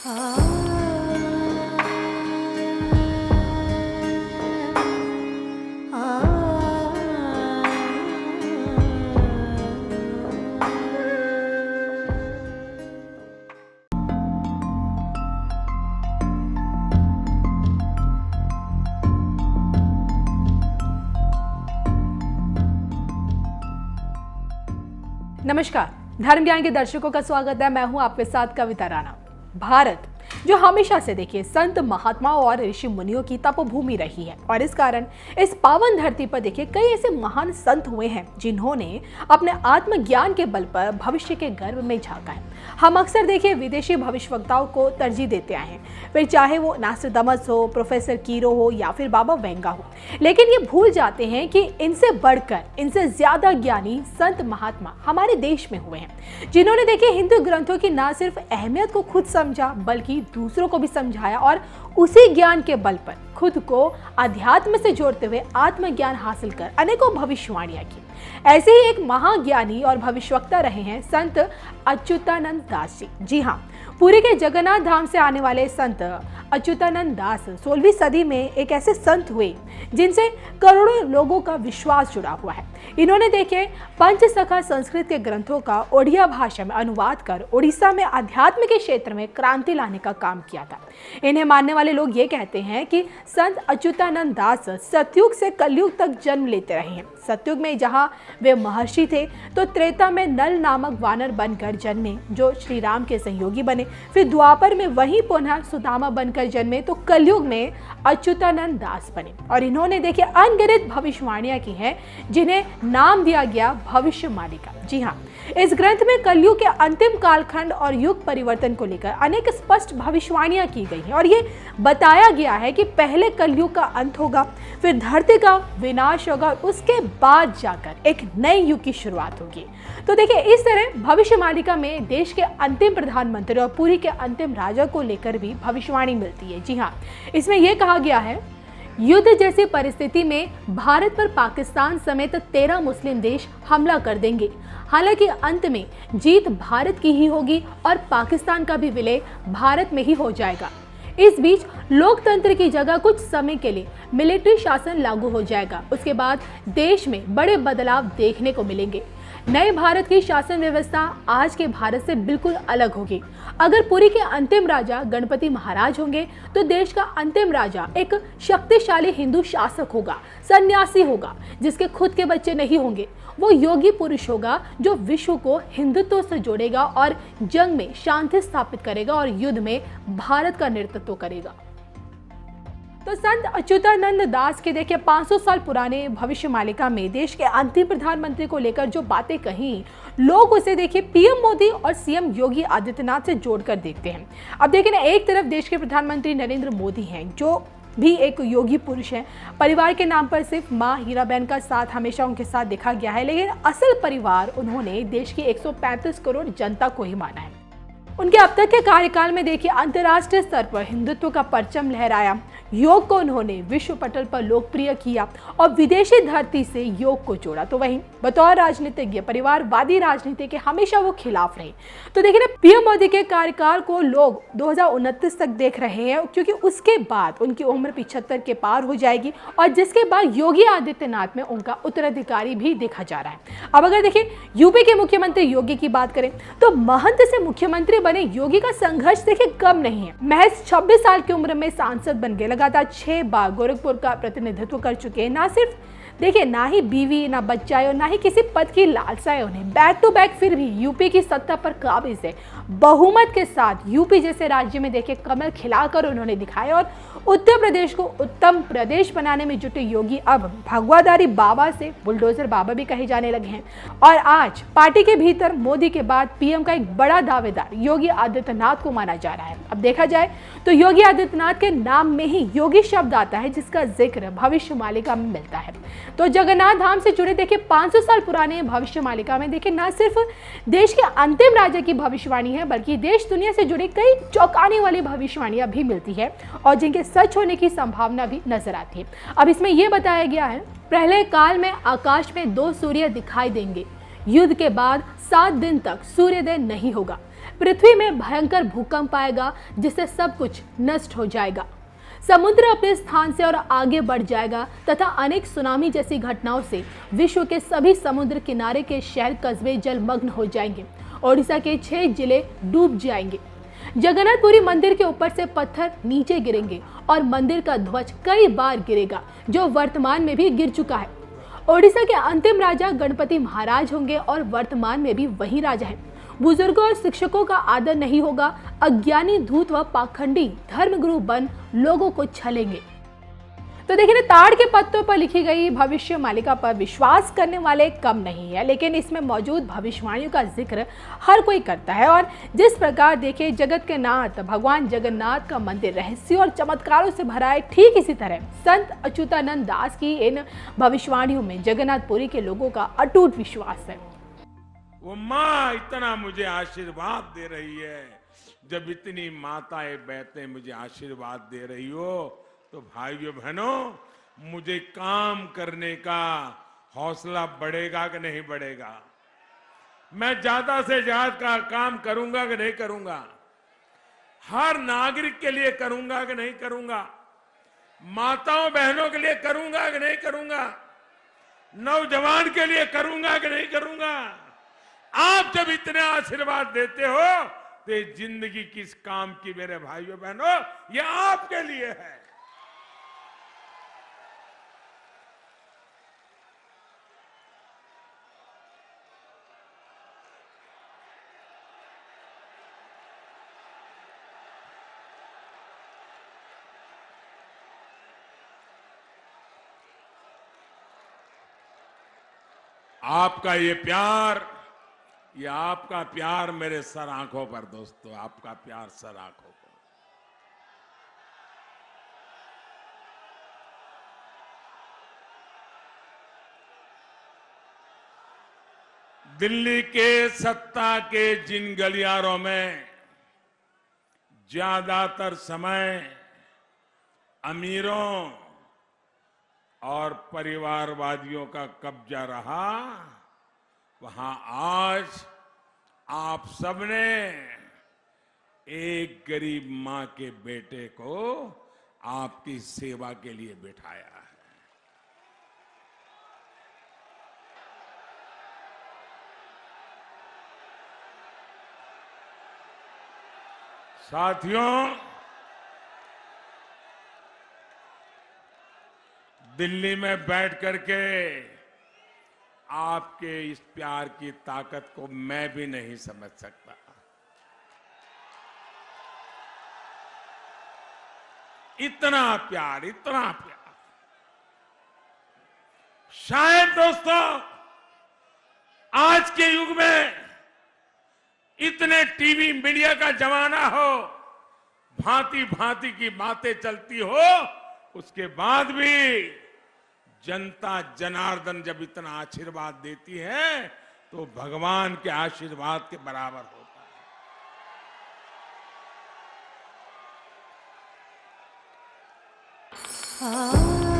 नमस्कार, धर्म ज्ञान के दर्शकों का स्वागत है। मैं हूं आपके साथ कविता राणा। भारत जो हमेशा से देखिए संत महात्माओं और ऋषि मुनियों की तपोभूमि रही है और इस कारण इस पावन धरती पर देखिए कई ऐसे महान संत हुए हैं जिन्होंने अपने आत्मज्ञान के बल पर भविष्य के गर्भ में झांका है। हम अक्सर देखिए विदेशी भविष्यवक्ताओं को तरजीह देते आए हैं, फिर चाहे वो नास्ट्राडामस हो, प्रोफेसर कीरो हो या फिर बाबा वेंगा हो, लेकिन ये भूल जाते हैं कि इनसे बढ़कर, इनसे ज्यादा ज्ञानी संत महात्मा हमारे देश में हुए हैं, जिन्होंने देखिए हिंदू ग्रंथों की न सिर्फ अहमियत को खुद समझा बल्कि दूसरों को भी समझाया और उसी ज्ञान के बल पर खुद को अध्यात्म से जोड़ते हुए आत्मज्ञान हासिल कर अनेकों भविष्यवाणियां की। ऐसे ही एक महाज्ञानी और भविष्यवक्ता रहे हैं संत अच्युतानंद दास जी। जी हाँ, पुरी के जगन्नाथ धाम से आने वाले संत अच्युतानंद दास 16वीं सदी में एक ऐसे संत हुए जिनसे करोड़ों लोगों का विश्वास जुड़ा हुआ है। इन्होंने देखे पंचसखा संस्कृत के ग्रंथों का ओडिया भाषा में अनुवाद कर उड़ीसा में अध्यात्म के क्षेत्र में क्रांति लाने का काम किया था। इन्हें मानने वाले लोग ये कहते हैं कि संत अच्युतानंद दास सतयुग से कलयुग तक जन्म लेते रहे हैं। सतयुग में जहाँ वे महर्षि थे तो त्रेता में नल नामक वानर बनकर जन्मे जो श्री राम के सहयोगी बने, फिर द्वापर में वही पुनः सुदामा बनकर जन्मे तो कलयुग में अच्युतानंद दास बने और इन्होंने देखिए अनगिनत भविष्यवाणियां की हैं जिन्हें नाम दिया गया भविष्य मालिका। जी हाँ, इस ग्रंथ में कलयुग के अंतिम कालखंड और युग परिवर्तन को लेकर अनेक स्पष्ट भविष्यवाणियां की गई हैं और ये बताया गया है कि पहले कलयुग का अंत होगा, फिर धरती का विनाश होगा और उसके बाद जाकर एक नए युग की शुरुआत होगी। तो देखिए इस तरह भविष्य मालिका में देश के अंतिम प्रधानमंत्री और पुरी के अंतिम राजा को लेकर भी भविष्यवाणी मिलती है। जी हाँ, इसमें यह कहा गया है, युद्ध जैसी परिस्थिति में भारत पर पाकिस्तान समेत 13 मुस्लिम देश हमला कर देंगे। हालांकि अंत में जीत भारत की ही होगी और पाकिस्तान का भी विलय भारत में ही हो जाएगा। इस बीच लोकतंत्र की जगह कुछ समय के लिए मिलिट्री शासन लागू हो जाएगा। उसके बाद देश में बड़े बदलाव देखने को मिलेंगे। नए भारत की शासन व्यवस्था आज के भारत से बिल्कुल अलग होगी। अगर पुरी के अंतिम राजा गणपति महाराज होंगे तो देश का अंतिम राजा एक शक्तिशाली हिंदू शासक होगा, सन्यासी होगा जिसके खुद के बच्चे नहीं होंगे। वो योगी पुरुष होगा जो विश्व को हिंदुत्व से जोड़ेगा और जंग में शांति स्थापित करेगा और युद्ध में भारत का नेतृत्व करेगा। तो संत अच्युतानंद दास के देखिए 500 साल पुराने भविष्य मालिका में देश के अंतिम प्रधानमंत्री को लेकर जो बातें कही, लोग उसे देखिए पीएम मोदी और सीएम योगी आदित्यनाथ से जोड़कर देखते हैं। अब देखिए ना, एक तरफ देश के प्रधानमंत्री नरेंद्र मोदी हैं जो भी एक योगी पुरुष है। परिवार के नाम पर सिर्फ माँ हीराबेन का साथ हमेशा उनके साथ देखा गया है, लेकिन असल परिवार उन्होंने देश की 135 करोड़ जनता को ही माना है। उनके अब तक के कार्यकाल में देखिए अंतर्राष्ट्रीय स्तर पर हिंदुत्व का परचम लहराया, योग को उन्होंने विश्व पटल पर लोकप्रिय किया और विदेशी धरती से योग को जोड़ा। तो वहीं बतौर राजनीतिज्ञ परिवारवादी राजनीति के हमेशा वो खिलाफ रहे। तो देखिए ना, पीएम मोदी के कार्यकाल को लोग 2029 तक देख रहे हैं क्योंकि उसके बाद उनकी उम्र 75 के पार हो जाएगी और जिसके बाद योगी आदित्यनाथ में उनका उत्तराधिकारी भी देखा जा रहा है। अब अगर देखिए यूपी के मुख्यमंत्री योगी की बात करें तो महंत से मुख्यमंत्री बने योगी का संघर्ष देखिए कम नहीं है। महज 26 साल की उम्र में सांसद बन गए, लगातार 6 बार गोरखपुर का प्रतिनिधित्व कर चुके हैं। ना सिर्फ देखिए ना ही बीवी ना बच्चा है और ना ही किसी पद की लालसा है उन्हें, बैक टू बैक फिर भी यूपी की सत्ता पर काबिज है। बहुमत के साथ यूपी जैसे राज्य में देखिए कमल खिलाकर उन्होंने दिखाया और उत्तर प्रदेश को उत्तम प्रदेश बनाने में जुटे योगी अब भगवादारी बाबा से बुलडोजर बाबा भी कहे जाने लगे हैं। और आज पार्टी के भीतर मोदी के बाद पीएम का एक बड़ा दावेदार योगी आदित्यनाथ को माना जा रहा है। अब देखा जाए तो योगी आदित्यनाथ के नाम में ही योगी शब्द आता है जिसका जिक्र भविष्य मालिका में मिलता है। तो जगन्नाथ धाम से जुड़े देखिए 500 साल पुराने भविष्य मालिका में देखिए न सिर्फ देश के अंतिम राजा की भविष्यवाणी है बल्कि देश दुनिया से जुड़ी कई चौंकाने वाली भविष्यवाणियां भी मिलती है और जिनके सच होने की संभावना भी नजर आती है। अब इसमें यह बताया गया है, पहले काल में आकाश में 2 सूर्य दिखाई देंगे, युद्ध के बाद 7 दिन तक सूर्योदय नहीं होगा। पृथ्वी में भयंकर भूकंप आएगा जिससे सब कुछ नष्ट हो जाएगा। समुद्र अपने स्थान से और आगे बढ़ जाएगा तथा अनेक सुनामी जैसी घटनाओं से विश्व के सभी समुद्र किनारे के शहर कस्बे जलमग्न हो जाएंगे। ओडिशा के 6 जिले डूब जाएंगे। जगन्नाथपुरी मंदिर के ऊपर से पत्थर नीचे गिरेंगे और मंदिर का ध्वज कई बार गिरेगा, जो वर्तमान में भी गिर चुका है। ओडिशा के अंतिम राजा गणपति महाराज होंगे और वर्तमान में भी वही राजा हैं। बुजुर्गों और शिक्षकों का आदर नहीं होगा। अज्ञानी धूत व पाखंडी धर्मगुरु बन लोगों को छलेंगे। तो देखिए ना, ताड़ के पत्तों पर लिखी गई भविष्य मालिका पर विश्वास करने वाले कम नहीं है, लेकिन इसमें मौजूद भविष्यवाणियों का जिक्र हर कोई करता है। और जिस प्रकार देखिए जगत के नाथ भगवान जगन्नाथ का मंदिर रहस्य और चमत्कारों से भरा है, ठीक इसी तरह संत अच्युतानंद दास की इन भविष्यवाणियों में जगन्नाथपुरी के लोगों का अटूट विश्वास है। वो माँ इतना मुझे आशीर्वाद दे रही है, जब इतनी माताएं बहतें मुझे आशीर्वाद दे रही हो, तो भाइयों बहनों मुझे काम करने का हौसला बढ़ेगा कि नहीं बढ़ेगा? मैं ज्यादा से ज्यादा काम करूंगा कि नहीं करूंगा? हर नागरिक के लिए करूंगा कि नहीं करूंगा? माताओं बहनों के लिए करूंगा कि नहीं करूंगा? नौजवान के लिए करूंगा कि नहीं करूंगा? आप जब इतने आशीर्वाद देते हो तो ये जिंदगी किस काम की मेरे भाइयों बहनों, ये आपके लिए है। आपका ये आपका प्यार मेरे सर आंखों पर दोस्तों, आपका प्यार सर आंखों पर। दिल्ली के सत्ता के जिन गलियारों में ज्यादातर समय अमीरों और परिवारवादियों का कब्जा रहा, वहां आज आप सबने एक गरीब मां के बेटे को आपकी सेवा के लिए बिठाया है। साथियों, दिल्ली में बैठ करके आपके इस प्यार की ताकत को मैं भी नहीं समझ सकता। इतना प्यार, इतना प्यार। शायद दोस्तों आज के युग में इतने टीवी मीडिया का जमाना हो, भांति भांति की बातें चलती हो, उसके बाद भी जनता जनार्दन जब इतना आशीर्वाद देती है तो भगवान के आशीर्वाद के बराबर होता है।